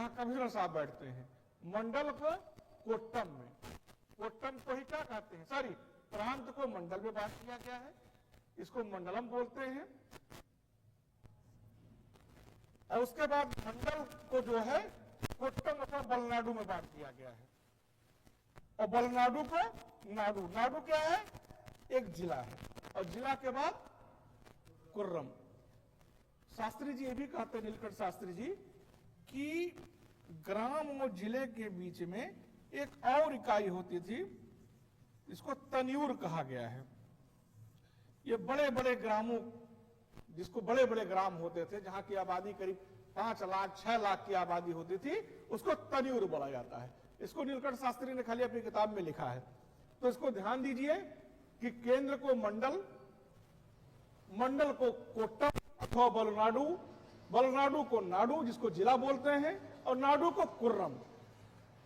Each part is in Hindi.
जहां कमिश्नर साहब बैठते हैं। मंडल को कोट्टम में, कोट्टम को ही क्या कहते हैं, सॉरी प्रांत को मंडल में बांट दिया गया है, इसको मंडलम बोलते हैं। और उसके बाद मंडल को जो है कोट्टम अथवा बलनाडु में बांट दिया गया है, और बलनाडु को नाडु, नाडु क्या है, एक जिला है, और जिला के बाद कुर्रम। शास्त्री जी ये भी कहते हैं, नीलकंठ शास्त्री जी, कि ग्राम और जिले के बीच में एक और इकाई होती थी, इसको तन्यूर कहा गया है। ये बड़े बड़े ग्रामों, जिसको बड़े बड़े ग्राम होते थे, जहां की आबादी करीब 5 लाख 6 लाख की आबादी होती थी, उसको तन्यूर बोला जाता है। इसको नीलकंठ शास्त्री ने खाली अपनी किताब में लिखा है। तो इसको ध्यान दीजिए कि केंद्र को मंडल, मंडल को कोट्टम अथवा बलनाडु, बलनाडु को नाडु जिसको जिला बोलते हैं, और नाडु को कुर्रम।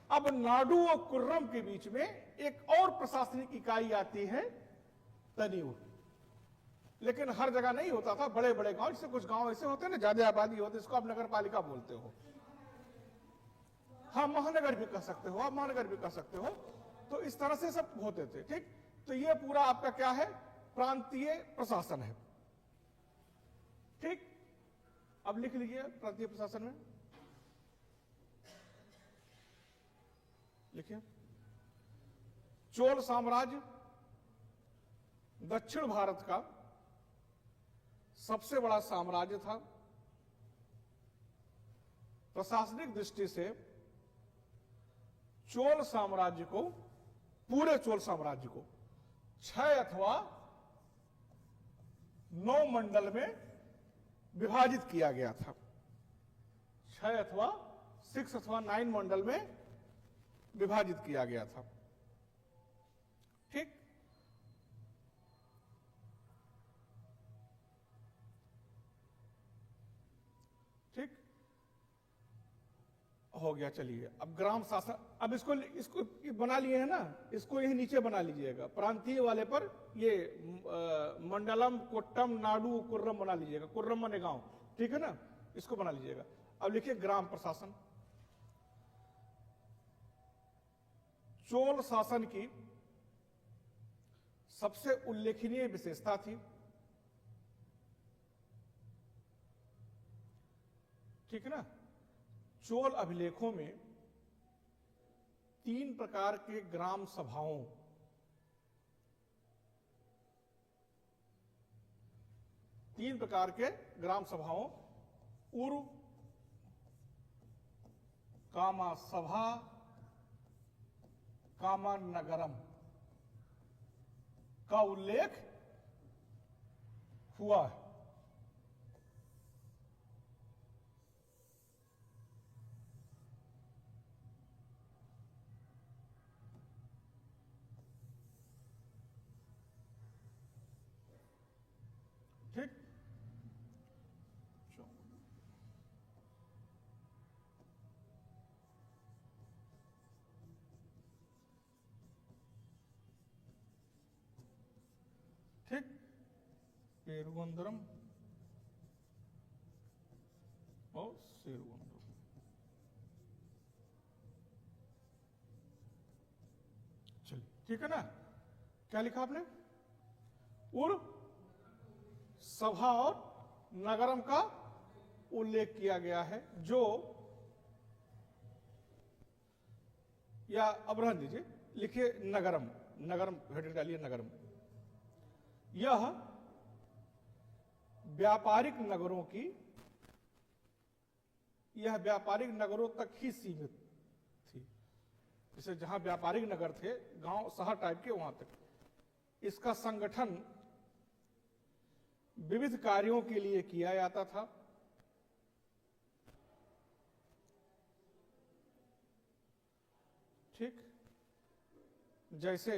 अब नाडु और कुर्रम के बीच में एक और प्रशासनिक इकाई आती है, तन्यूर। लेकिन हर जगह नहीं होता था, बड़े बड़े गांव, जैसे कुछ गांव ऐसे होते हैं ना ज्यादा आबादी होती है, इसको आप नगर पालिका बोलते हो, हाँ महानगर भी कह सकते हो, आप महानगर भी कह सकते हो। तो इस तरह से सब होते थे, ठीक। तो ये पूरा आपका क्या है, प्रांतीय प्रशासन है, ठीक। अब लिख लीजिए प्रांतीय प्रशासन में, लिखिए। चोल साम्राज्य दक्षिण भारत का सबसे बड़ा साम्राज्य था। प्रशासनिक दृष्टि से चोल साम्राज्य को, पूरे चोल साम्राज्य को 6 अथवा 9 मंडल में विभाजित किया गया था। 6 अथवा 6 अथवा 9 मंडल में विभाजित किया गया था, ठीक। ठीक हो गया। चलिए अब ग्राम शासन, अब इसको बना लिए है ना, इसको यही नीचे बना लीजिएगा, प्रांतीय वाले पर ये मंडलम, कोट्टम, नाडु, कुर्रम बना लीजिएगा, कुर्रम माने गांव, ठीक है ना, इसको बना लीजिएगा। अब लिखिए ग्राम प्रशासन। चोल शासन की सबसे उल्लेखनीय विशेषता थी, ठीक है ना, चोल अभिलेखों में 3 प्रकार के ग्राम सभाओं, उर्व, कामा सभा, कामा नगरम का उल्लेख हुआ है। ठीक, ठीक, पेरुवंदरम और सेरुवंदरम। चलिए ठीक है ना, क्या लिखा आपने, उर्व, सभा और नगरम का उल्लेख किया गया है, जो, या अब रहने दीजिए, लिखिए नगरम, नगरम हेडिंग डालिए नगरम। यह व्यापारिक नगरों की, यह व्यापारिक नगरों तक ही सीमित थी, जैसे जहां व्यापारिक नगर थे, गांव शहर टाइप के, वहां तक। इसका संगठन विविध कार्यों के लिए किया जाता था। ठीक, जैसे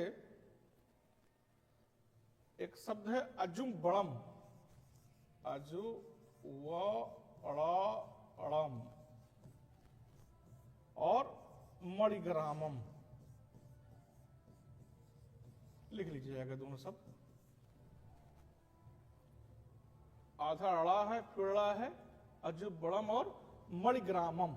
एक शब्द है अजुम बड़म, अजु व अड़म और मणिग्रामम, लिख लीजिएगा दोनों शब्द। आधा अड़ा है, फिर अड़ा है, अजुब बड़म और मणिग्रामम।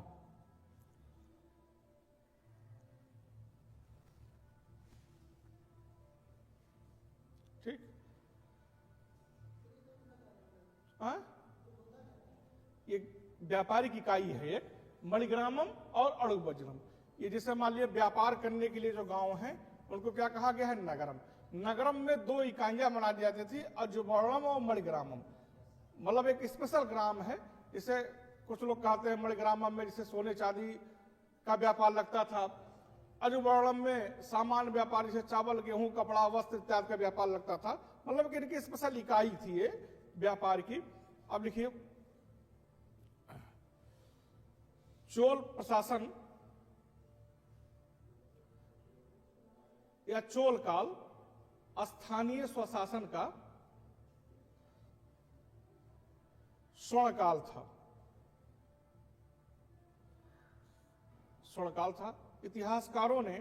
हाँ? ये व्यापारिक इकाई है एक, मणिग्रामम और अड़ुवज्रम। ये जैसे मान लिया व्यापार करने के लिए जो गांव हैं उनको क्या कहा गया है, नगरम। नगरम में दो इकाइयां बना दी जाती थी, अजुबौड़म और मणिग्रामम। मतलब एक स्पेशल ग्राम है, जिसे कुछ लोग कहते हैं मणिग्रामम में जैसे सोने चांदी का व्यापार लगता था, अजुबौड़म में सामान्य व्यापार जैसे चावल गेहूं कपड़ा वस्त्र इत्यादि का व्यापार लगता था। मतलब कि इनकी स्पेशल इकाई थी ये व्यापार की। अब लिखिए, चोल प्रशासन या चोल काल स्थानीय स्वशासन का स्वर्णकाल था। स्वर्णकाल था। इतिहासकारों ने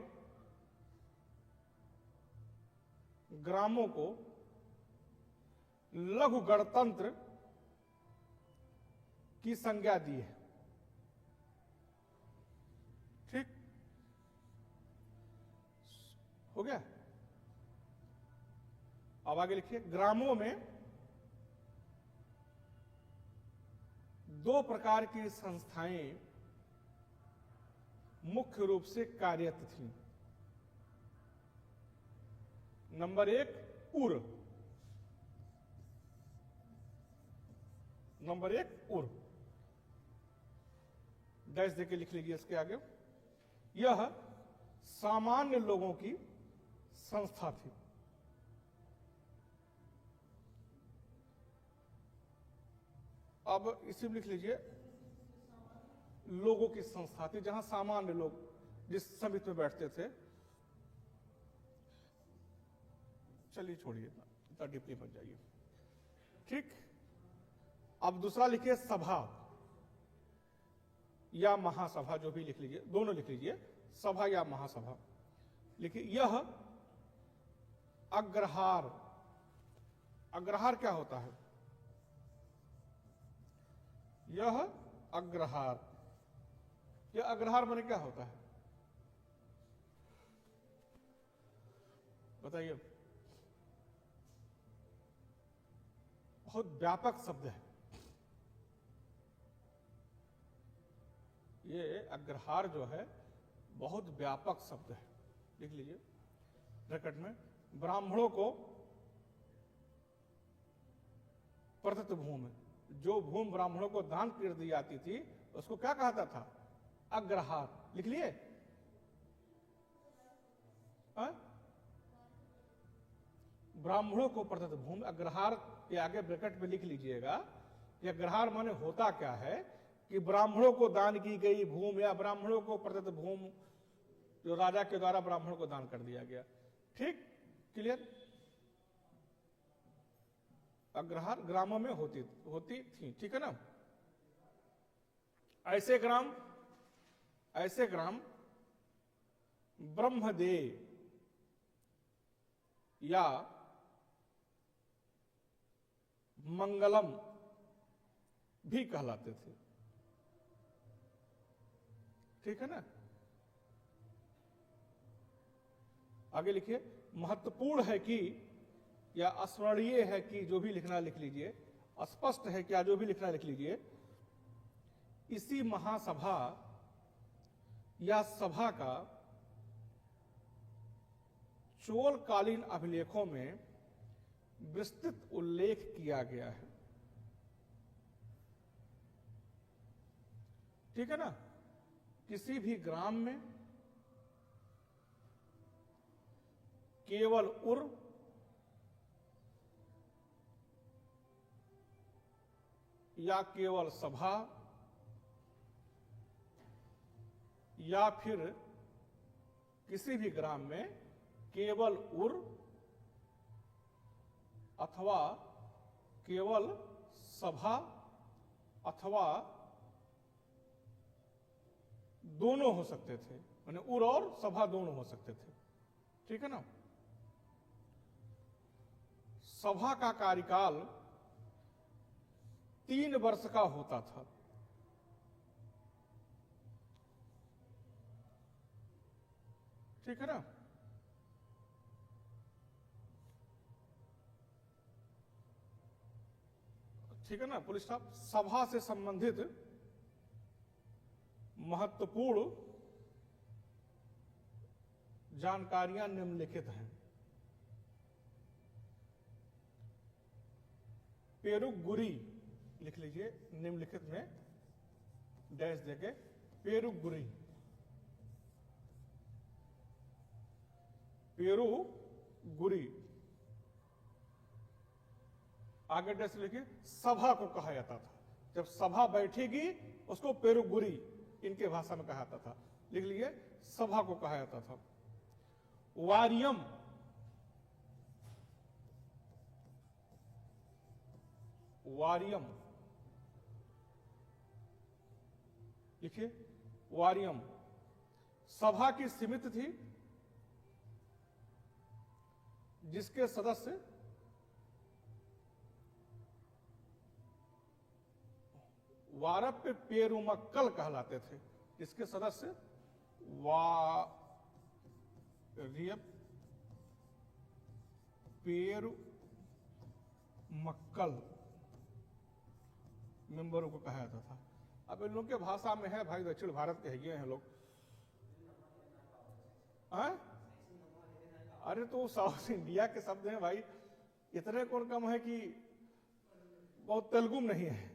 ग्रामों को लघु गणतंत्र की संज्ञा दी है। ठीक हो गया। अब आगे लिखिए, ग्रामों में दो प्रकार की संस्थाएं मुख्य रूप से कार्यरत थीं। नंबर एक, उर। नंबर एक, उर। डैश देके लिख लीजिए इसके आगे। यह सामान्य लोगों की संस्था थी। अब इसी में लिख लीजिए, लोगों की संस्था थी, जहां सामान्य लोग जिस समिति में बैठते थे। चलिए छोड़िए, इतना डीपली मत जाइए। ठीक। अब दूसरा लिखिए, सभा या महासभा, जो भी लिख लीजिए, दोनों लिख लीजिए, सभा या महासभा। लिखिए, यह अग्रहार। अग्रहार क्या होता है? यह अग्रहार। यह अग्रहार माने क्या होता है, बताइए? बहुत व्यापक शब्द है ये। अग्रहार जो है बहुत व्यापक शब्द है, लिख लीजिए ब्रैकेट में। ब्राह्मणों को प्रदत्त भूमि, जो भूमि ब्राह्मणों को दान कर दी जाती थी उसको क्या कहता था? अग्रहार। लिख लिए? ब्राह्मणों को प्रदत्त भूमि, अग्रहार के आगे ब्रैकेट में लिख लीजिएगा। ये अग्रहार माने होता क्या है कि ब्राह्मणों को दान की गई भूमि या ब्राह्मणों को प्रदत्त भूमि जो राजा के द्वारा ब्राह्मणों को दान कर दिया गया। ठीक, क्लियर? अग्रहार ग्रामों में होती थी, ठीक है ना। ऐसे ग्राम ब्रह्मदेव या मंगलम भी कहलाते थे, ठीक है ना। आगे लिखिए, महत्वपूर्ण है कि या अस्मरणीय है कि, जो भी लिखना लिख लीजिए, स्पष्ट है क्या, जो भी लिखना लिख लीजिए। इसी महासभा या सभा का चोलकालीन अभिलेखों में विस्तृत उल्लेख किया गया है, ठीक है ना। किसी भी ग्राम में केवल उर या केवल सभा या फिर किसी भी ग्राम में केवल उर अथवा केवल सभा अथवा दोनों हो सकते थे, माने उर और सभा दोनों हो सकते थे, ठीक है ना। सभा का कार्यकाल 3 वर्ष का होता था, ठीक है ना। ठीक है ना, पुलिस स्टॉप। सभा से संबंधित महत्वपूर्ण जानकारियां निम्नलिखित हैं। पेरुगुरी लिख लीजिए, निम्नलिखित में डैश देके, पेरुगुरी, पेरुगुरी, आगे डैश लिखिए, सभा को कहा जाता था। जब सभा बैठेगी उसको पेरुगुरी इनके भाषा में कहा जाता था। लिख लीजिए, सभा को कहा जाता था। वारियम, वारियम लिखिए, वारियम सभा की समिति थी जिसके सदस्य वारप्य पेरुमक्कल कहलाते थे, जिसके सदस्य वारियप पेरुमक्कल मेंबरों को कहा जाता था। अब इन लोग के भाषा में है भाई, दक्षिण भारत के ये हैं लोग। अरे तो साउथ इंडिया के शब्द हैं भाई, इतने कौन कम है कि बहुत तेलुगु में नहीं है।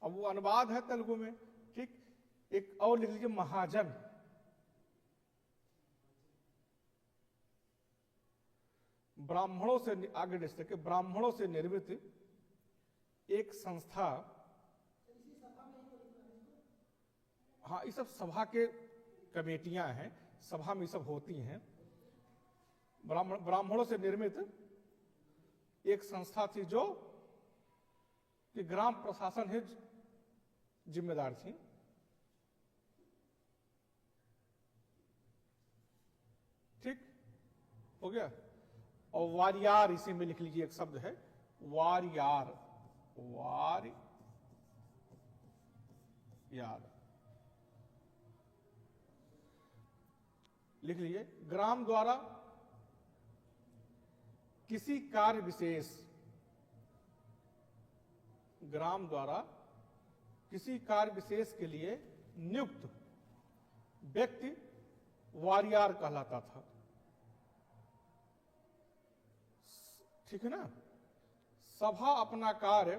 अब वो अनुवाद है तेलुगु में, ठीक। एक और लिख लीजिए, महाजन, ब्राह्मणों से, आगे डिस्ट्रिक्ट के ब्राह्मणों से निर्मित एक संस्था। हाँ, ये सब सभा के कमेटियां हैं, सभा में सब होती हैं। ब्राह्मणों से निर्मित एक संस्था थी जो कि ग्राम प्रशासन है जिम्मेदार थी। ठीक हो गया। और वारियार, इसी में लिख लीजिए, एक शब्द है वारियार, वारियार लिख लीजिए। ग्राम द्वारा किसी कार्य विशेष, ग्राम द्वारा किसी कार्य विशेष के लिए नियुक्त व्यक्ति वारियार कहलाता था। ठीक है ना। सभा अपना कार्य,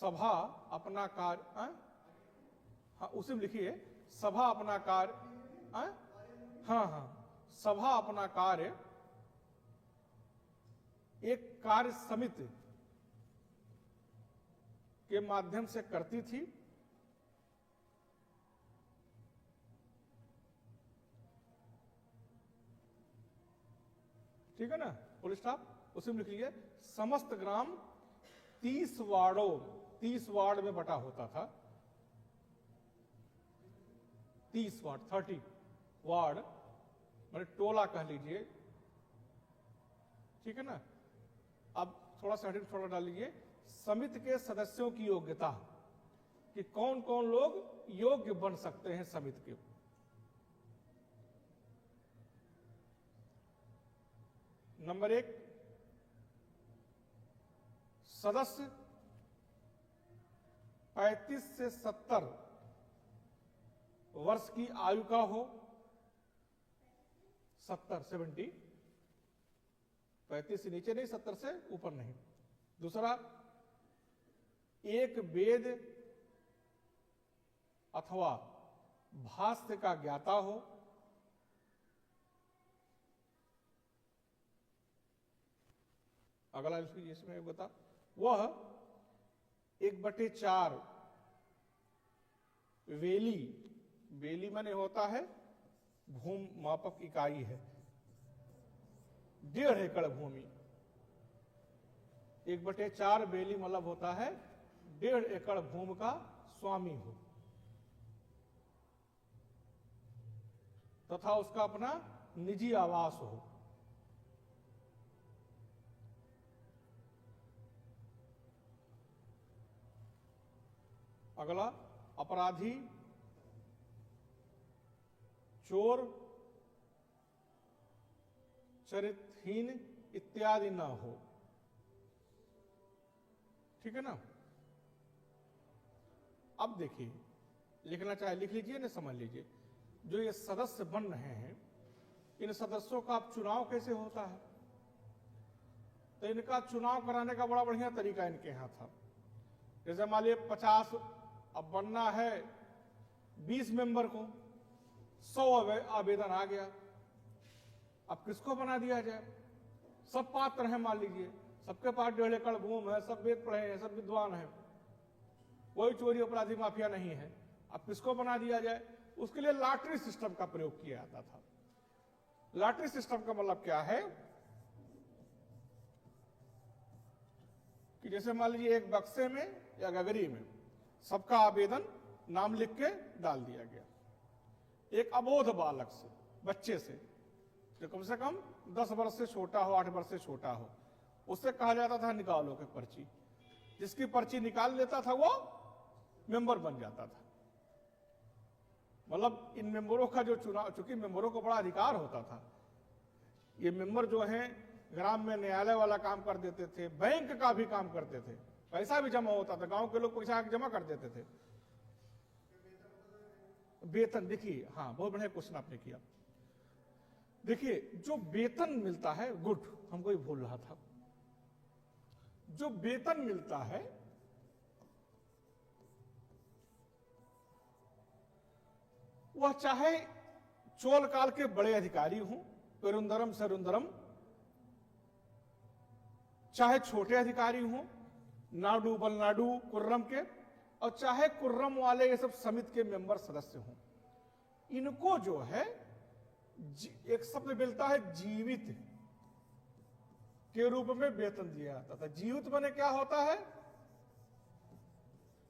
सभा अपना कार्य, हाँ उसी में लिखिए, सभा अपना कार्य, हाँ हाँ, सभा अपना कार्य एक कार्य समिति के माध्यम से करती थी। ठीक है ना, फुल स्टॉप। उसी में लिख लीजिए, समस्त ग्राम 30 वार्डों, 30 वार्ड में बटा होता था। 30 वार्ड, 30 वार्ड मतलब टोला कह लीजिए। ठीक है ना। अब थोड़ा सा थोड़ा डाल लीजिए, समिति के सदस्यों की योग्यता, कि कौन कौन लोग योग्य बन सकते हैं समिति के। नंबर 1, सदस्य 35 से 70 वर्ष की आयु का हो। 70 35 से नीचे नहीं, 70 से ऊपर नहीं। दूसरा, एक वेद अथवा भाष्य का ज्ञाता हो। अगला इसमें बता, वह 1/4 वेली, वेली माने होता है भूमि मापक इकाई है, 1.5 एकड़ भूमि। 1/4 बेली मतलब होता है 1.5 एकड़ भूमि का स्वामी हो, तथा उसका अपना निजी आवास हो। अगला, अपराधी, चोर, चरित्रहीन इत्यादि न हो। ठीक है ना। अब देखिए, लिखना चाहे लिख लीजिए, ना समझ लीजिए। जो ये सदस्य बन रहे हैं, इन सदस्यों का अब चुनाव कैसे होता है? तो इनका चुनाव कराने का बड़ा बढ़िया तरीका इनके यहां था। जैसे मान लीजिए 50 अब बनना है 20 मेंबर को, 100 आवेदन आ गया। अब किसको बना दिया जाए? सब पात्र हैं, मान लीजिए सबके पास 1.5 एकड़ भूमि है, सब वेद पढ़े हैं, सब विद्वान हैं, कोई चोरी अपराधी माफिया नहीं है। अब किसको बना दिया जाए? उसके लिए लॉटरी सिस्टम का प्रयोग किया जाता था। लॉटरी सिस्टम का मतलब क्या है कि जैसे मान लीजिए एक बक्से में या गगरी में सबका आवेदन नाम लिख के डाल दिया गया। एक अबोध बालक से, बच्चे से, जो कम से कम 10 वर्ष से छोटा हो, 8 वर्ष से छोटा हो, उससे कहा जाता था निकालो के पर्ची। जिसकी पर्ची निकाल लेता था वो मेंबर बन जाता था। मतलब इन मेंबरों का जो चुनाव, चूंकि मेंबरों को बड़ा अधिकार होता था, ये मेंबर जो हैं ग्राम में न्यायालय वाला काम कर देते थे, बैंक का भी काम करते थे, पैसा भी जमा होता था, गांव के लोग पैसा जमा कर देते थे। वेतन देखिए, हाँ बहुत बढ़िया क्वेश्चन आपने किया। देखिए जो वेतन मिलता है, गुड, हमको ही भूल रहा था, जो वेतन मिलता है वह चाहे चोल काल के बड़े अधिकारी हों, पेरुंदरम सरुंदरम, चाहे छोटे अधिकारी हों, नाडू बलनाडु कुर्रम के, और चाहे कुर्रम वाले ये सब समिति के मेंबर सदस्य हों, इनको जो है एक शब्द मिलता है जीवित के रूप में वेतन दिया जाता था। जीवित माने क्या होता है?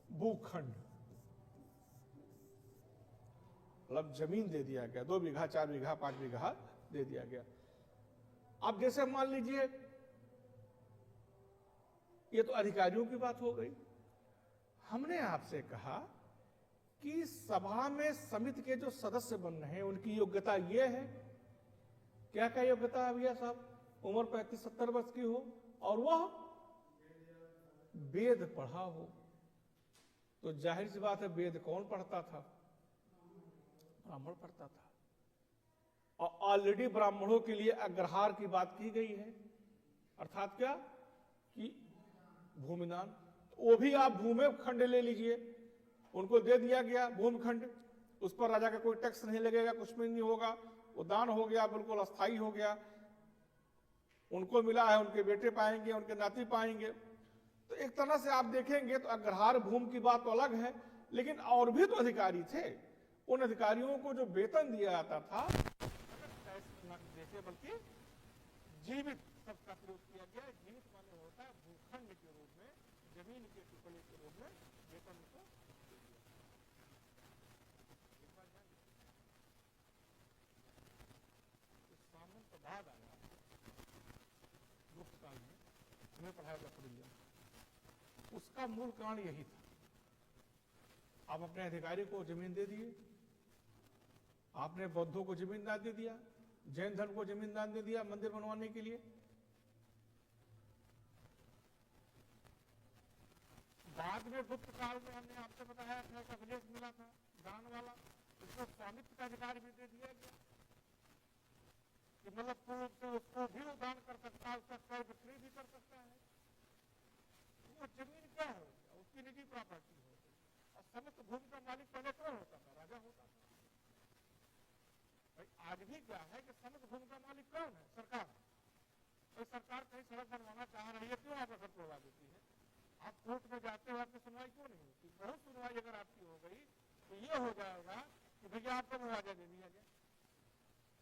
भूखंड, मतलब जमीन दे दिया गया, 2 बीघा 4 बीघा 5 बीघा दे दिया गया। अब जैसे मान लीजिए, ये तो अधिकारियों की बात हो गई। हमने आपसे कहा कि सभा में समिति के जो सदस्य बन रहे हैं उनकी योग्यता ये है, क्या क्या योग्यता है भैया साहब? उम्र 35-70 वर्ष की हो और वह वेद पढ़ा हो। तो जाहिर सी बात है, वेद कौन पढ़ता था? ब्राह्मण पढ़ता था। और ऑलरेडी ब्राह्मणों के लिए अग्रहार की बात की गई है, अर्थात क्या कि भूमिदान। वो भी आप भूमि खंड ले लीजिए, उनको दे दिया गया भूमि खंड, उस पर राजा का कोई टैक्स नहीं लगेगा, कुछ भी नहीं होगा, वो दान हो गया, बिल्कुल अस्थाई हो गया। उनको मिला है, उनके बेटे पाएंगे, उनके नाती पाएंगे। तो एक तरह से आप देखेंगे तो अग्रहार भूमि की बात तो अलग है, लेकिन और भी तो अधिकारी थे। उन अधिकारियों को जो वेतन दिया जाता था, बल्कि जीवित सबका प्रयोग किया गया। जीवित माने होता है भूखंड के रूप में, जमीन के टुकड़े के रूप में वेतन को सामने प्रभाव आया गुप्त काल में, हमें पढ़ाया लकड़िया। उसका मूल कारण यही था। आप अपने अधिकारी को जमीन दे दिए, आपने बौद्धों को जमीन दान दे दिया, जैन धर्म को जमीन दान दे दिया मंदिर बनवाने के लिए। बाद में गुप्त काल में हमने आपसे बताया था, एक अभिलेख मिला था दान वाला, उसको स्वामित्व का अधिकार भी दे दिया गया कि मतलब तो उसको भी वो दान कर सकता है, उसका क्रय विक्रय भी कर सकता है। वो जमीन क्या हो गया? उसकी निजी प्रॉपर्टी हो गई। और समस्त भूमि का मालिक पहले कौन होता था? राजा होता था। आज भी क्या है कि समस्त भूमि का मालिक कौन है? सरकार। तो सरकार कहीं सड़क बनवाना चाह रही है, क्यों आपका घर तोड़वा देती है? आप कोर्ट में जाते हो, आपकी सुनवाई क्यों नहीं होती? बहुत सुनवाई अगर आपकी हो गई तो ये हो जाएगा कि भैया आपको मुआवजा दे दिया जाए।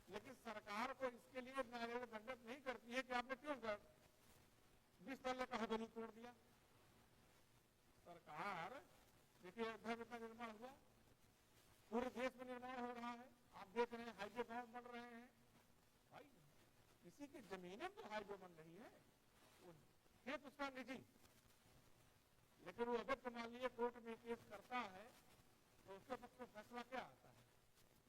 लेकिन सरकार को इसके लिए न्यायालय दंडक नहीं करती है कि आपने क्यों 20 तल्ले का हवेली तोड़ दिया। सरकार देखिए, अयोध्या का निर्माण हुआ, पूरे देश में निर्माण हो रहा है, आप देख रहे हैं हाईवे बन रहे हैं। भाई किसी की जमीनें तो हाईवे बन रही है, वो खेत उसका निजी, लेकिन वो अगर मान लीजिए कोर्ट में केस करता है तो उसके पक्ष में फैसला क्या आता है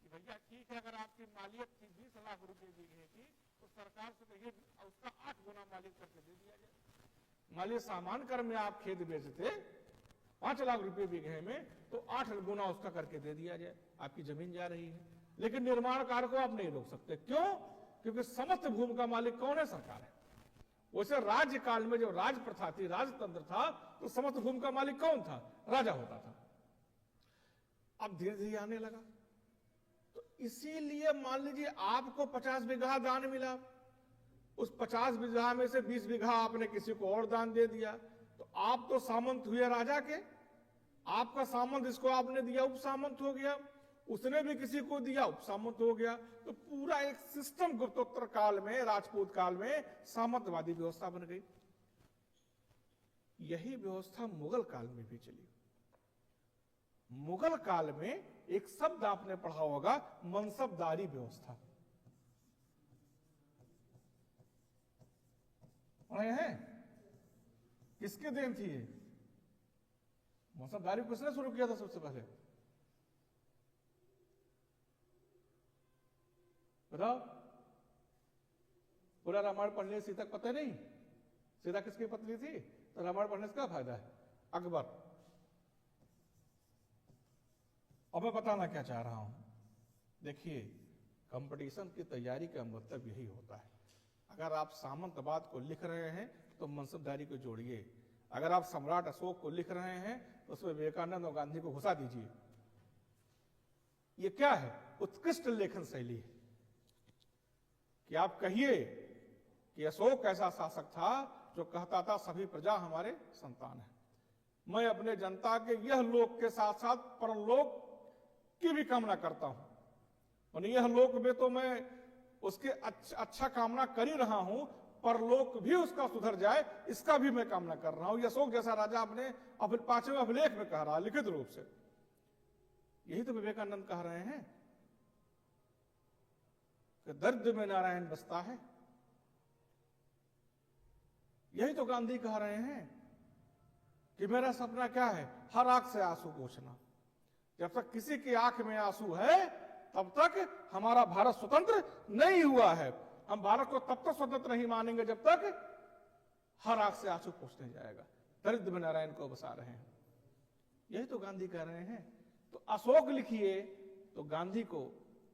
कि भैया ठीक है, अगर आपकी मालियत थी 20 लाख रुपए बीघे की, तो सरकार से कहिए उसका 8 गुना मालिक करके दे दिया जाए। मान लीजिए सामान्य क्रम में आप खेत बेचते 5 लाख रुपए बीघे में, तो 8 गुना उसका करके दे दिया जाए, आपकी जमीन जा रही है। लेकिन निर्माण कार्य को आप नहीं रोक सकते। क्यों? क्योंकि समस्त भूमि का मालिक कौन है? सरकार है। वैसे राज्य काल में जो राज प्रथा थी, राजतंत्र था, तो समस्त भूमि का मालिक कौन था? राजा होता था। अब धीरे धीरे आने लगा, तो इसीलिए मान लीजिए आपको 50 बीघा दान मिला, उस 50 बीघा में से 20 बीघा आपने किसी को और दान दे दिया, तो आप तो सामंत हुए राजा के। आपका सामंत इसको आपने दिया, उप सामंत हो गया, उसने भी किसी को दिया, उप सामंत हो गया। तो पूरा एक सिस्टम गुप्तोत्तर काल में, राजपूत काल में सामंतवादी व्यवस्था बन गई। यही व्यवस्था मुगल काल में भी चली। मुगल काल में एक शब्द आपने पढ़ा होगा, मनसबदारी व्यवस्था। पढ़े हैं? किसके देन थी ये? मनसबदारी किसने शुरू किया था सबसे पहले? बताओ। पूरा रामायण पढ़ने सीता को पता नहीं सीता किसकी पत्नी थी, तो रामायण पढ़ने से क्या फायदा है? अकबर। अब मैं बताना क्या चाह रहा हूं, देखिए कंपटीशन की तैयारी का मतलब यही होता है। अगर आप सामंतवाद को लिख रहे हैं तो मनसबदारी को जोड़िए। अगर आप सम्राट अशोक को लिख रहे हैं तो उसमें विवेकानंद और गांधी को घुसा दीजिए। ये क्या है? उत्कृष्ट लेखन शैली है कि आप कहिए कि अशोक ऐसा शासक था जो कहता था सभी प्रजा हमारे संतान है, मैं अपने जनता के यह लोक के साथ साथ परलोक की भी कामना करता हूं, और यह लोक में तो मैं उसके अच्छा कामना कर ही रहा हूं, परलोक भी उसका सुधर जाए इसका भी मैं कामना कर रहा हूं। अशोक जैसा राजा अपने 5वें अभिलेख में कह रहा है लिखित रूप से। यही तो विवेकानंद कह रहे हैं कि दर्द में नारायण बसता है। यही तो गांधी कह रहे हैं कि मेरा सपना क्या है? हर आंख से आंसू पोंछना। जब तक किसी की आंख में आंसू है तब तक हमारा भारत स्वतंत्र नहीं हुआ है। हम भारत को तब तक स्वतंत्र नहीं मानेंगे जब तक हर आंख से आंसू पोंछने जाएगा। दरिद्र में नारायण को बसा रहे हैं, यही तो गांधी कह रहे हैं। तो अशोक लिखिए तो गांधी को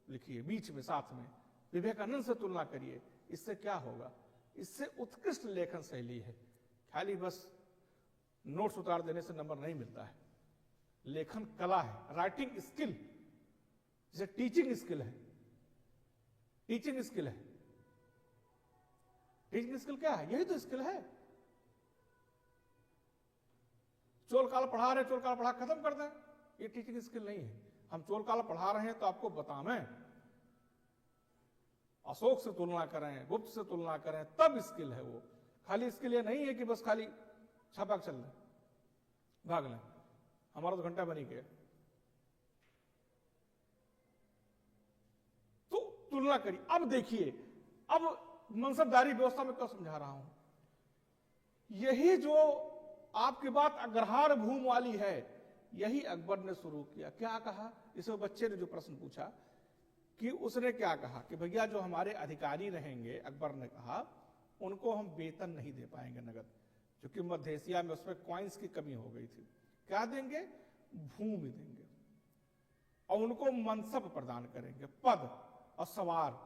लिखिए बीच में, साथ में विवेकानंद से तुलना करिए। इससे क्या होगा? इससे उत्कृष्ट लेखन शैली है। खाली बस नोट्स उतार देने से नंबर नहीं मिलता है। लेखन कला है, राइटिंग स्किल, जैसे टीचिंग स्किल है। टीचिंग स्किल है। टीचिंग स्किल क्या है? यही तो स्किल है। चोल काल पढ़ा रहे, चोल काल पढ़ा खत्म कर दें, ये टीचिंग स्किल नहीं है। हम चोल काल पढ़ा रहे हैं तो आपको बतावें, अशोक से तुलना करें, गुप्त से तुलना करें, तब स्किल है वो। खाली स्किल ये नहीं है कि बस खाली छापा चल लें, भाग लें, हमारा तो घंटा बनी गया। तो तुलना करिए। अब देखिए, अब मनसबदारी व्यवस्था में क्या समझा रहा हूं, यही जो आपकी बात अग्रहार भूमि वाली है, यही अकबर ने शुरू किया। क्या कहा? इस बच्चे ने जो प्रश्न पूछा कि उसने क्या कहा कि भैया जो हमारे अधिकारी रहेंगे, अकबर ने कहा, उनको हम वेतन नहीं दे पाएंगे नगद, क्योंकि मध्य एशिया में उसमें कॉइन्स की कमी हो गई थी। क्या देंगे? भूमि देंगे, और उनको मनसब प्रदान करेंगे, पद और सवार।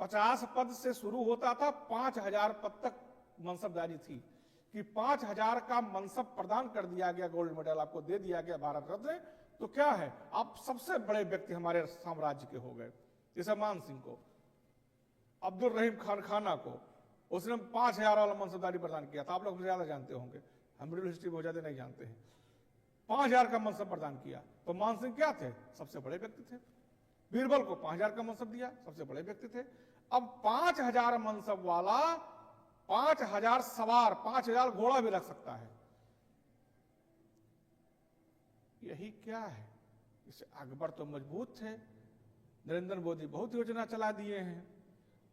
50 पद से शुरू होता था, 5000 पद तक मनसबदारी थी कि 5000 का मनसब प्रदान कर दिया गया, गोल्ड मेडल आपको दे दिया गया भारत रत्न। तो क्या है, आप सबसे बड़े व्यक्ति हमारे साम्राज्य के हो गए। जैसे मान सिंह को, अब्दुल रहीम खान खाना को उसने 5000 वाला मनसबदारी प्रदान किया था। आप लोग ज्यादा जानते होंगे, हम मिडिल हिस्ट्री बहुत ज्यादा नहीं जानते हैं। 5000 का मनसब प्रदान किया। तो मान सिंह क्या थे? सबसे बड़े व्यक्ति थे। बीरबल को 5000 का मनसब दिया, सबसे बड़े व्यक्ति थे। अब 5000 मनसब वाला 5000 सवार, 5000 घोड़ा भी रख सकता है। यही क्या है? इसे अकबर तो मजबूत थे, नरेंद्र मोदी बहुत योजना चला दिए हैं,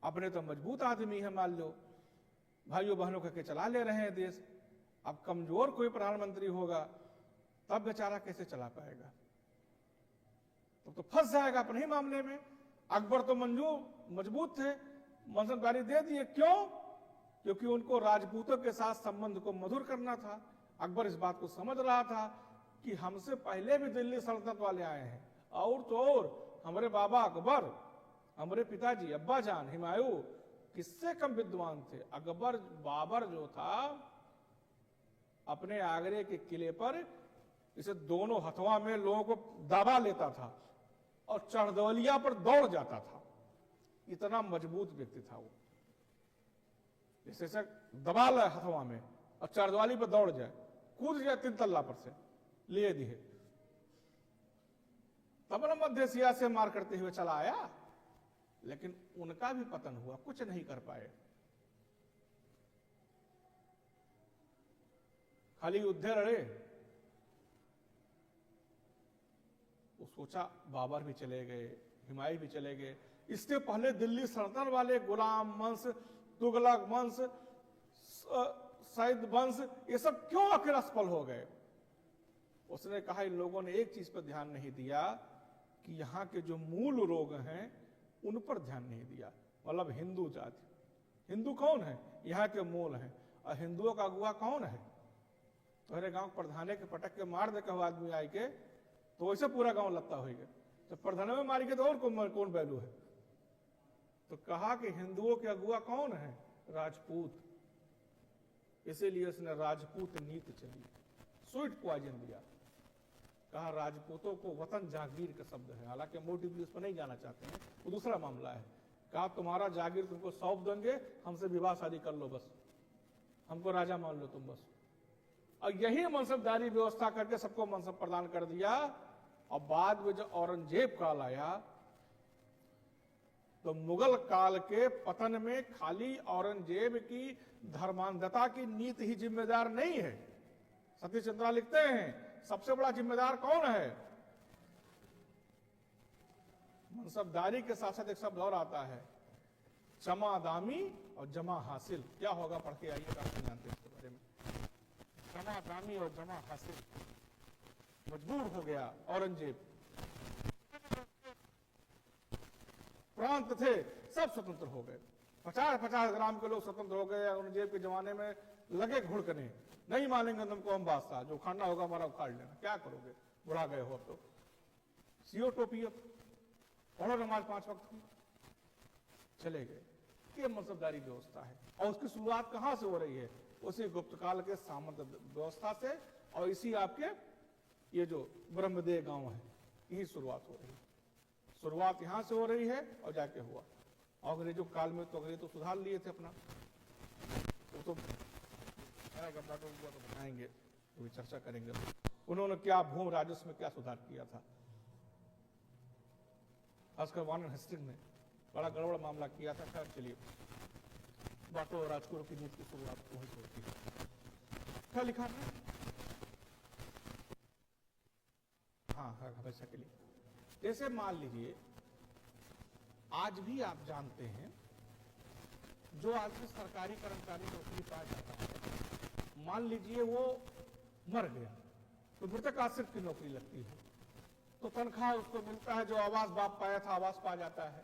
अपने तो मजबूत आदमी है, मान लो भाइयों बहनों करके चला ले रहे हैं देश। अब कमजोर कोई प्रधानमंत्री होगा तब बेचारा कैसे चला पाएगा? तो फंस जाएगा अपने ही मामले में। अकबर तो मजबूत थे, मनसबदारी दे दिए। क्यों? क्योंकि उनको राजपूतों के साथ संबंध को मधुर करना था। अकबर इस बात को समझ रहा था कि हमसे पहले भी दिल्ली सल्तनत वाले आए हैं, और तो और हमारे बाबा अकबर, हमारे पिताजी अब्बा जान हुमायूं किससे कम विद्वान थे। अकबर बाबर जो था अपने आगरे के किले पर इसे दोनों हथवा में लोगों को दबा लेता था और चढ़दौलिया पर दौड़ जाता था। इतना मजबूत व्यक्ति था वो, जैसे दबा ले हथवा में और चढ़दौली पर दौड़ जाए, कूद जाए 3 तल्ला पर से, लिए दिए। तब न मध्य एशिया से मार करते हुए चला आया, लेकिन उनका भी पतन हुआ, कुछ नहीं कर पाए। खाली युद्ध लड़े। वो सोचा बाबर भी चले गए, हुमायूं भी चले गए, इसके पहले दिल्ली सल्तनत वाले गुलाम वंश, तुगलक वंश, सैद वंश, ये सब क्यों आखिर असफल हो गए। उसने कहा इन लोगों ने एक चीज पर ध्यान नहीं दिया कि यहाँ के जो मूल लोग हैं उन पर ध्यान नहीं दिया। मतलब हिंदू जाति, हिंदू कौन है, यहाँ के मूल हैं, और हिंदुओं का अगुआ कौन है। तुम्हारे गांव प्रधाने के पटक के मार दे कहो आदमी आई के, तो वैसे पूरा गांव लगता होगा। तो प्रधान में मारी के तो और कौन वैल्यू है। तो कहा कि हिंदुओं के अगुआ कौन है, राजपूत। इसीलिए उसने राजपूत नीति चली, स्वीट पॉइजन दिया। कहा राजपूतों को वतन जागीर का शब्द है, हालांकि मोटी पुलिस पर नहीं जाना चाहते हैं, वो दूसरा मामला है। कहा तुम्हारा जागीर तुमको सौंप देंगे, हमसे विवाह शादी कर लो बस, हमको राजा मान लो तुम बस। और यही मनसबदारी व्यवस्था करके सबको मनसब प्रदान कर दिया। और बाद में जब औरंगजेब काल आया तो मुगल काल के पतन में खाली औरंगजेब की धर्मांधता की नीति ही जिम्मेदार नहीं है। सतीश चंद्रा लिखते हैं सबसे बड़ा जिम्मेदार कौन है। मनसबदारी के साथ साथ एक शब्द और आता है, जमादामी और जमा हासिल। क्या होगा पढ़ के आइए, आप जानते हैं इसके बारे में। जमादामी और जमा हासिल, मजबूर हो गया औरंगजेब। प्रांत थे सब स्वतंत्र हो गए, 50-50 ग्राम के लोग स्वतंत्र हो गए। औरंगजेब के जमाने में लगे घुड़कने, नहीं मानेंगे तुमको हम बादशाह, जो उखाड़ना होगा हमारा उखाड़ लेना, क्या करोगे, बुढ़ा गए हो तो। सीओ टोपी पढ़ो नमाज 5 वक्त की, चले गए। ये मनसबदारी व्यवस्था है। और उसकी शुरुआत कहां से हो रही है, उसी गुप्त काल के सामंत व्यवस्था से, और इसी आपके ये जो ब्रह्मदेव गांव है, यही शुरुआत हो रही है। शुरुआत यहां से हो रही है और जाके हुआ। अंग्रेजों काल में तो अंग्रेज तो सुधार लिए थे अपना, वो तो बताएंगे, तो चर्चा करेंगे उन्होंने क्या भूमि राजस्व में क्या सुधार किया था। खासकर वार्नर हेस्टिंग्स ने बड़ा गड़बड़ मामला किया था। खैर चलिए, बाटो और राजकुरों की नीति की शुरुआत वहीं से होती है। क्या लिखा है, हाँ हमेशा के लिए। जैसे मान लीजिए आज भी आप जानते हैं, जो आदमी सरकारी कर्मचारी नौकरी पा जाता है, मान लीजिए वो मर गया तो मृतक आश्रित की नौकरी लगती है, तो तनख्वाह उसको मिलता है, जो आवास बाप पाया था आवास पा जाता है।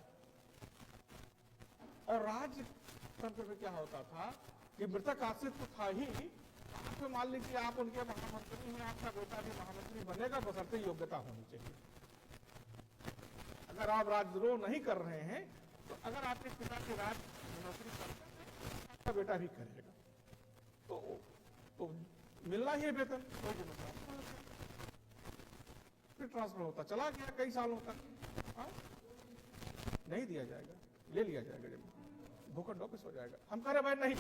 और राज्य तंत्र में क्या होता था कि मृतक आश्रित तो था ही, तो मान लीजिए आप उनके महामंत्री हैं, आपका बेटा भी महामंत्री बनेगा, बशर्ते योग्यता होनी चाहिए। अगर आप राजद्रोह नहीं कर रहे हैं, तो अगर आपके पिता की राज नौकरी करते हैं, आपका बेटा भी करेगा, तो मिलना ही है वेतन। फिर ट्रांसफर होता चला गया कई सालों तक, नहीं दिया जाएगा, ले लिया जाएगा, जब भूखा डॉक्स हो जाएगा। हम कह रहे भाई नहीं,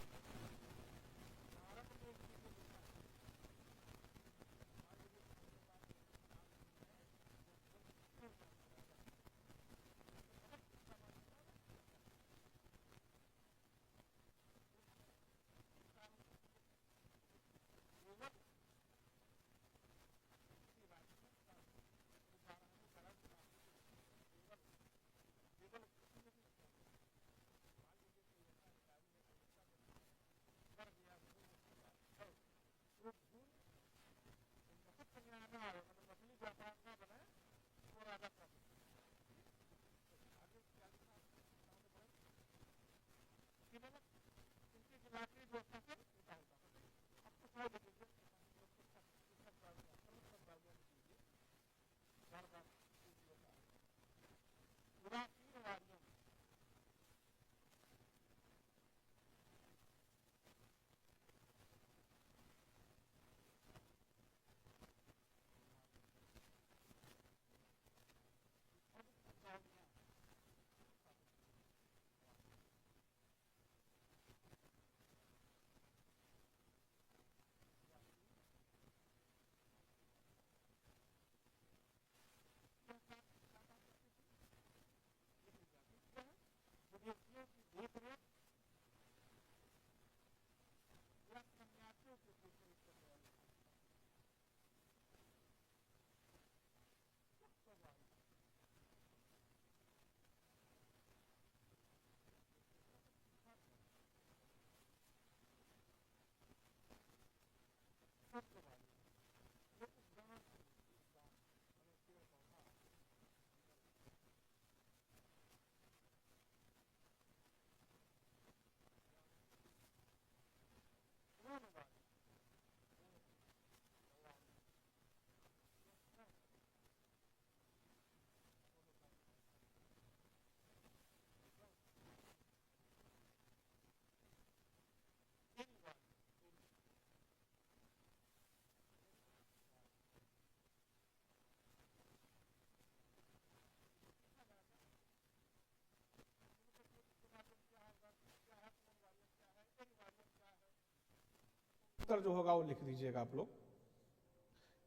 उत्तर जो होगा वो लिख दीजिएगा आप लोग।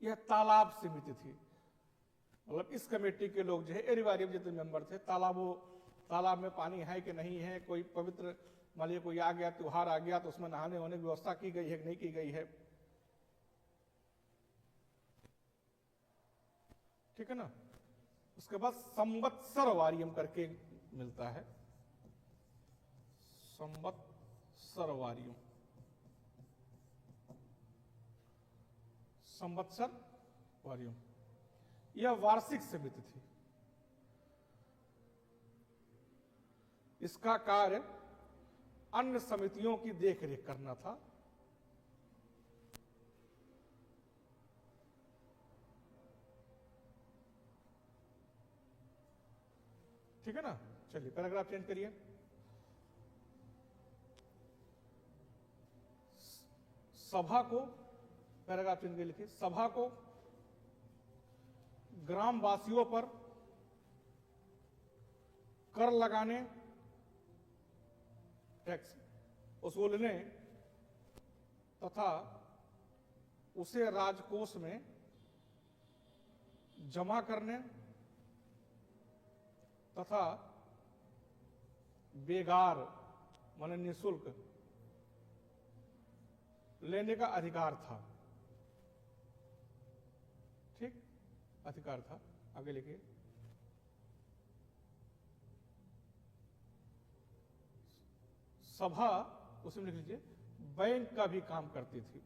यह तालाब समिति थी, मतलब इस कमेटी के लोग जो है एरिवारियम जितने मेंबर थे, तालाब में पानी है कि नहीं है, कोई पवित्र मान लीजिए कोई आ गया, त्योहार आ गया तो उसमें नहाने होने की व्यवस्था की गई है कि नहीं की गई है, ठीक है ना। उसके बाद संवत्सर वारियम करके मिलता है, संवत्सर वारियम, संवत्सर वारियम, यह वार्षिक समिति थी। इसका कार्य अन्य समितियों की देखरेख करना था। ठीक है ना। चलिए पैराग्राफ चेंज करिए। सभा को, पैराग्राफ चेंज करके लिखिए, सभा को ग्रामवासियों पर कर लगाने, टैक्स वसूलने तथा उसे राजकोष में जमा करने तथा बेगार माने निःशुल्क लेने का अधिकार था। ठीक, अधिकार था। आगे लिखिए। सभा, उसमें लिख लीजिए, बैंक का भी काम करती थी।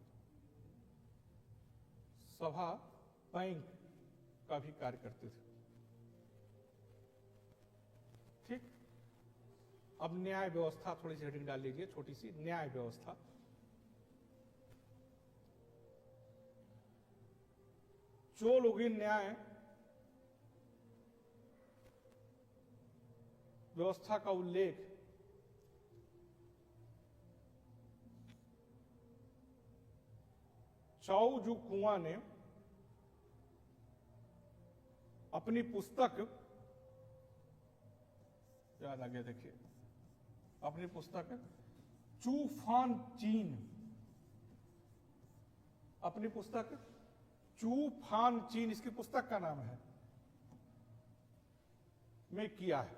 सभा बैंक का भी कार्य करती थी। ठीक। अब न्याय व्यवस्था, थोड़ी सी हेडिंग डाल लीजिए, छोटी सी, न्याय व्यवस्था। चोलुगी न्याय व्यवस्था का उल्लेख चाउ जू कुआं ने अपनी पुस्तक, याद आ गया, देखिए, अपनी पुस्तक चूफान चीन, अपनी पुस्तक चूफान चीन, इसकी पुस्तक का नाम है, में किया है।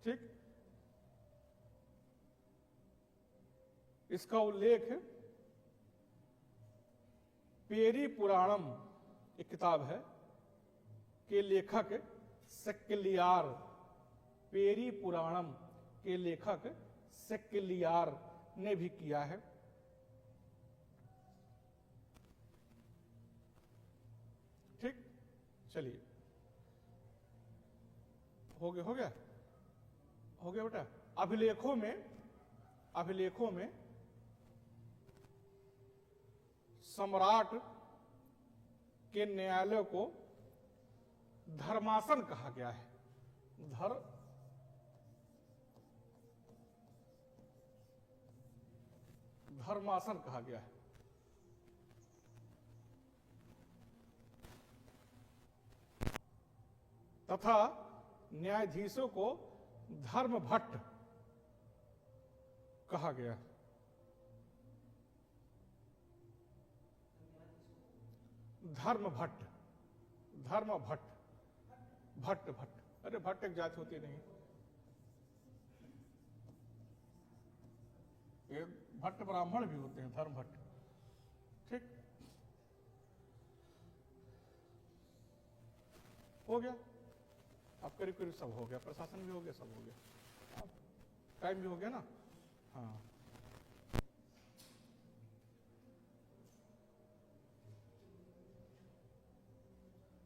ठीक। इसका उल्लेख पेरी पुराणम, एक किताब है, के लेखक सेक्किलियार, पेरी पुराणम के लेखक सेक्किलियार ने भी किया है। ठीक। चलिए, हो गया, हो गया, हो गया बेटा। अभिलेखों में सम्राट के न्यायालय को धर्मासन कहा गया है। धर्मासन कहा गया है। तथा न्यायाधीशों को धर्म भट्ट कहा गया। धर्म भट्ट, धर्म भट्ट, भट्ट भट्ट, अरे भट्ट एक जाति होती नहीं, ये भट्ट ब्राह्मण भी होते हैं, धर्म भट्ट। ठीक, हो गया। अब करीब करीब सब हो गया, प्रशासन भी हो गया, सब हो गया, अब टाइम भी हो गया ना। हाँ,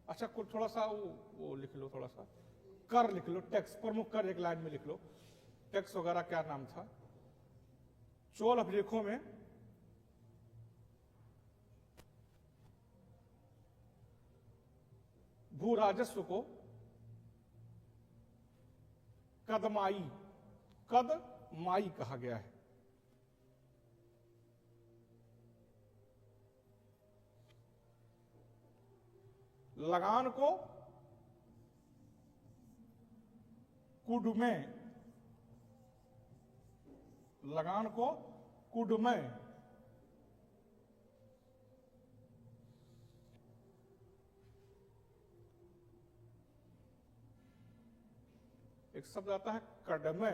अच्छा कुछ थोड़ा सा वो लिख लो, थोड़ा सा कर लिख लो, टैक्स, प्रमुख कर एक लाइन में लिख लो, टैक्स वगैरह क्या नाम था। चोल अभिलेखों में भू राजस्व को कदमाई, कदमाई कहा गया है। लगान को कुडमे, लगान को कुडमे, एक शब्द आता है कड़मे,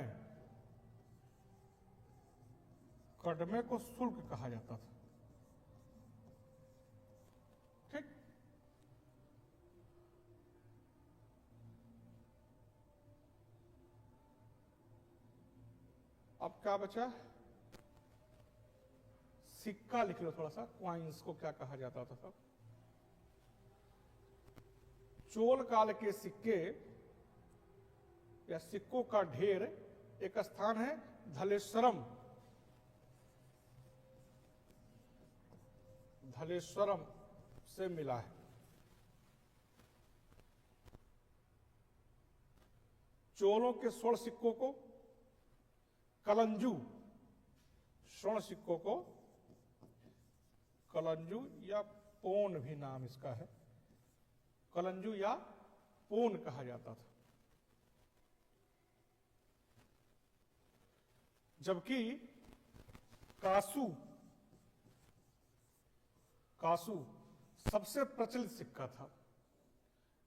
कड़मे को शुल्क कहा जाता था। ठीक, अब क्या बचा, सिक्का लिख लो थोड़ा सा, क्वाइंस को क्या कहा जाता था। चोल काल के सिक्के या सिक्कों का ढेर एक स्थान है धलेश्वरम, धलेश्वरम से मिला है। चोलों के स्वर्ण सिक्कों को कलंजू, स्वर्ण सिक्कों को कलंजू या पोन भी नाम इसका है, कलंजू या पोन कहा जाता था। जबकि कासू, कासू सबसे प्रचलित सिक्का था।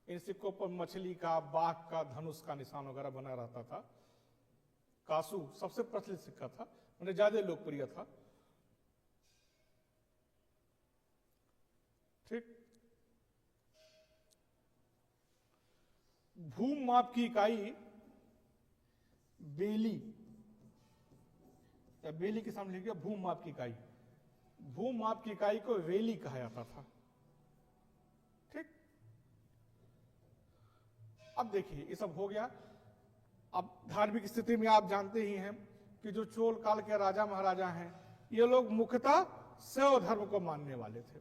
इन सिक्कों पर मछली का, बाघ का, धनुष का निशान वगैरह बना रहता था। कासू सबसे प्रचलित सिक्का था, मतलब ज्यादा लोकप्रिय था। ठीक, भूम माप की इकाई बेली, या बेली के सामने लिखिए भूम माप की इकाई, भूम माप की इकाई को वेली कहा जाता था। ठीक, अब देखिए ये सब हो गया। अब धार्मिक स्थिति में आप जानते ही हैं कि जो चोल काल के राजा महाराजा हैं, ये लोग मुख्यतः शैव धर्म को मानने वाले थे।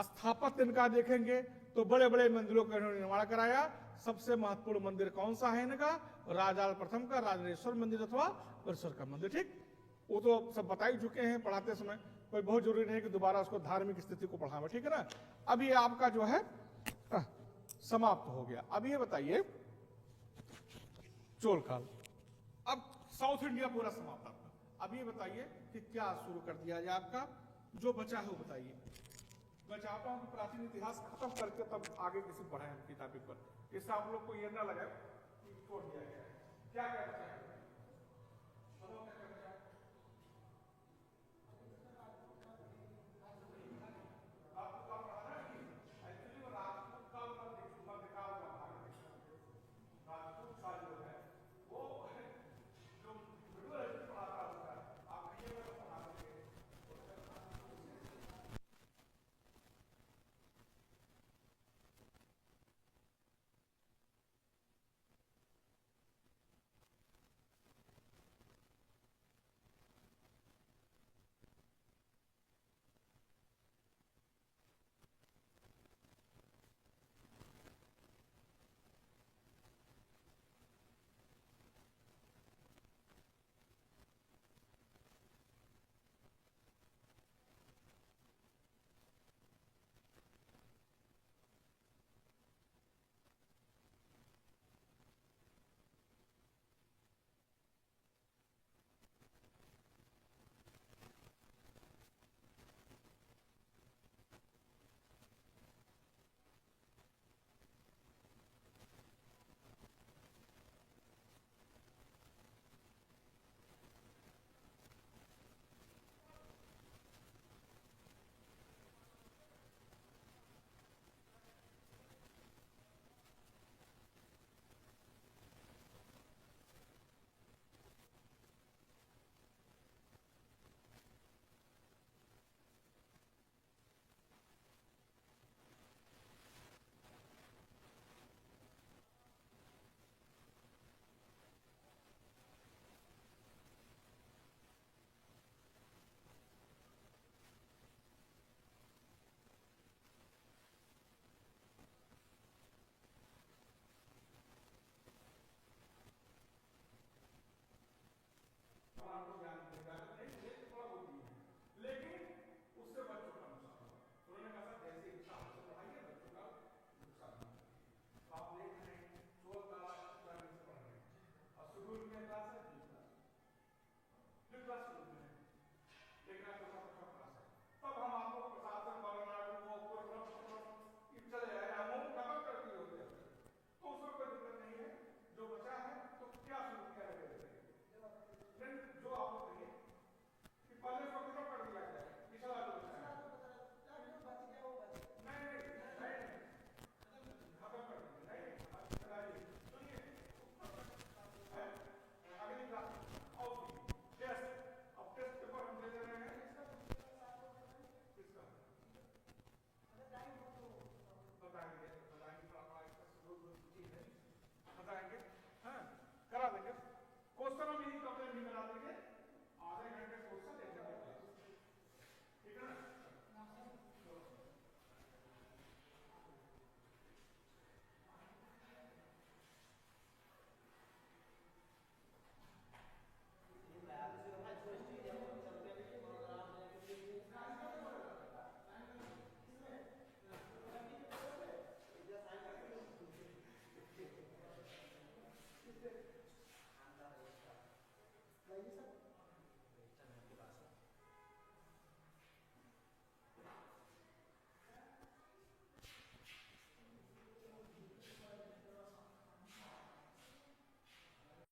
स्थापत्य इनका देखेंगे तो बड़े बड़े मंदिरों का इन्होंने निर्माण कराया। सबसे महत्वपूर्ण मंदिर कौन सा है इनका, राजाल प्रथम का राजराजेश्वर मंदिर अथवा वरेश्वर का मंदिर। ठीक, वो तो सब बता ही चुके हैं पढ़ाते समय, कोई बहुत जरूरी नहीं कि दोबारा उसको धार्मिक स्थिति को पढ़ावे। ठीक है ना, अब ये आपका जो है समाप्त हो गया। अब ये बताइए चोल काल, अब साउथ इंडिया पूरा समाप्त आपका। अब ये बताइए कि क्या शुरू कर दिया जाए, आपका जो बचा है वो बताइए। मैं चाहता हूं कि प्राचीन इतिहास खत्म करके तब आगे किसी पढ़ाए हम किताबी पर, इससे आप लोग को ये ना लगे कि छोड़ दिया गया है। क्या कहते हैं